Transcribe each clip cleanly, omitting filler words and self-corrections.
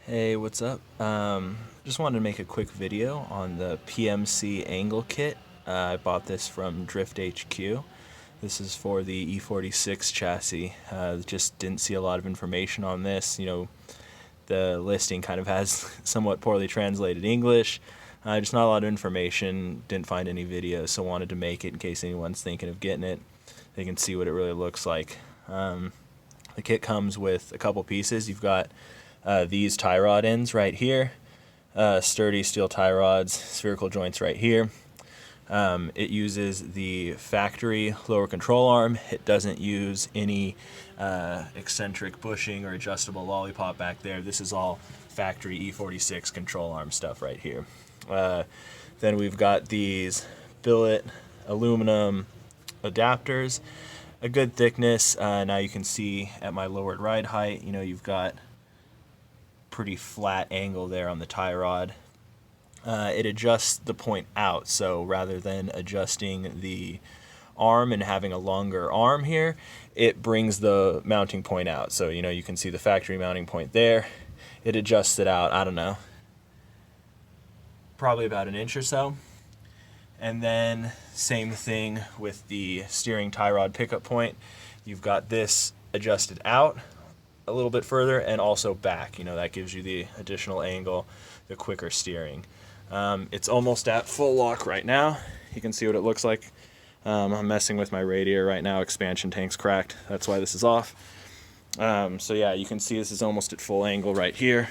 Hey, what's up? Just wanted to make a quick video on the PMC Angle Kit. I bought this from Drift HQ. This is for the e46 chassis. Just didn't see a lot of information on this. The listing kind of has somewhat poorly translated English. Just not a lot of information. Didn't find any videos, so wanted to make it in case anyone's thinking of getting it. They can see what it really looks like. The kit comes with a couple pieces. You've got these tie rod ends right here, sturdy steel tie rods, spherical joints right here. It uses the factory lower control arm. It doesn't use any eccentric bushing or adjustable lollipop back there. This is all factory e46 control arm stuff right here. Then we've got these billet aluminum adapters, a good thickness. Now you can see at my lowered ride height, you've got pretty flat angle there on the tie rod. It adjusts the point out, so rather than adjusting the arm and having a longer arm here, it brings the mounting point out. So you can see the factory mounting point there. It adjusts it out, I don't know, probably about an inch or so. And then same thing with the steering tie rod pickup point. You've got this adjusted out a little bit further and also back. That gives you the additional angle, the quicker steering. It's almost at full lock right now. You can see what it looks like. I'm messing with my radiator right now. Expansion tank's cracked. That's why this is off. So yeah, you can see this is almost at full angle right here.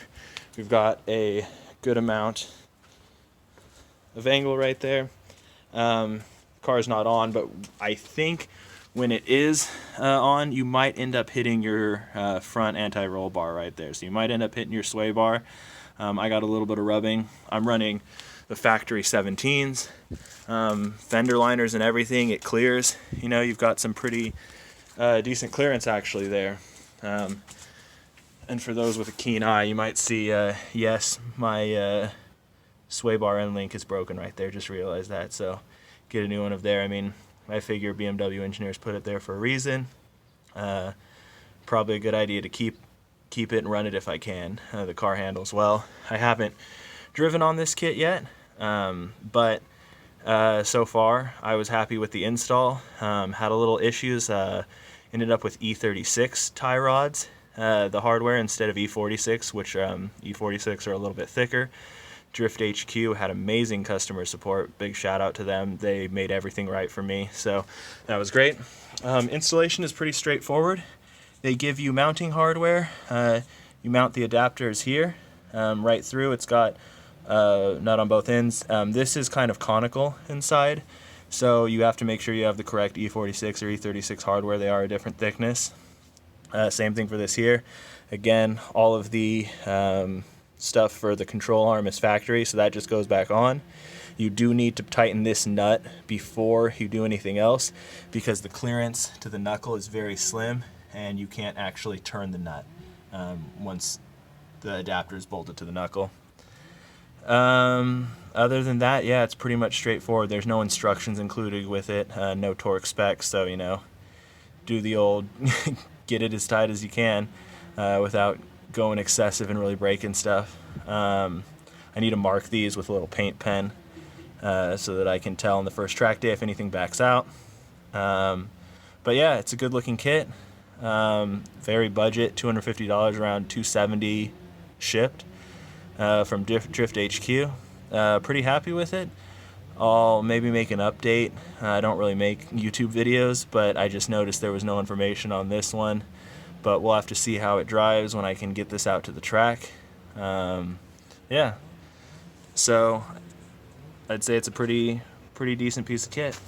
We've got a good amount of angle right there. Car's not on, but I think when it is on, you might end up hitting your front anti-roll bar right there. So you might end up hitting your sway bar. I got a little bit of rubbing. I'm running the factory 17s, fender liners and everything. It clears. You've got some pretty decent clearance actually there. And for those with a keen eye, you might see, yes, my sway bar end link is broken right there. Just realized that. So get a new one of there. I figure BMW engineers put it there for a reason. Probably a good idea to keep it and run it if I can. The car handles well. I haven't driven on this kit yet, but so far I was happy with the install. Had a little issues. Ended up with e46 tie rods, the hardware, instead of e46, which e46 are a little bit thicker. Drift HQ had amazing customer support. Big shout out to them. They made everything right for me, so that was great. Installation is pretty straightforward. They give you mounting hardware. You mount the adapters here, right through. It's got a nut on both ends. This is kind of conical inside, so you have to make sure you have the correct e46 or e36 hardware. They are a different thickness. Same thing for this here. Again, all of the stuff for the control arm is factory, so that just goes back on. You do need to tighten this nut before you do anything else, because the clearance to the knuckle is very slim and you can't actually turn the nut once the adapter is bolted to the knuckle. Other than that, yeah, it's pretty much straightforward. There's no instructions included with it, no torque specs, so do the old get it as tight as you can without going excessive and really breaking stuff. I need to mark these with a little paint pen so that I can tell on the first track day if anything backs out. But yeah, it's a good looking kit. Very budget, $250, around $270 shipped from Drift HQ. Pretty happy with it. I'll maybe make an update. I don't really make YouTube videos, but I just noticed there was no information on this one. But we'll have to see how it drives when I can get this out to the track. Yeah, so I'd say it's a pretty decent piece of kit.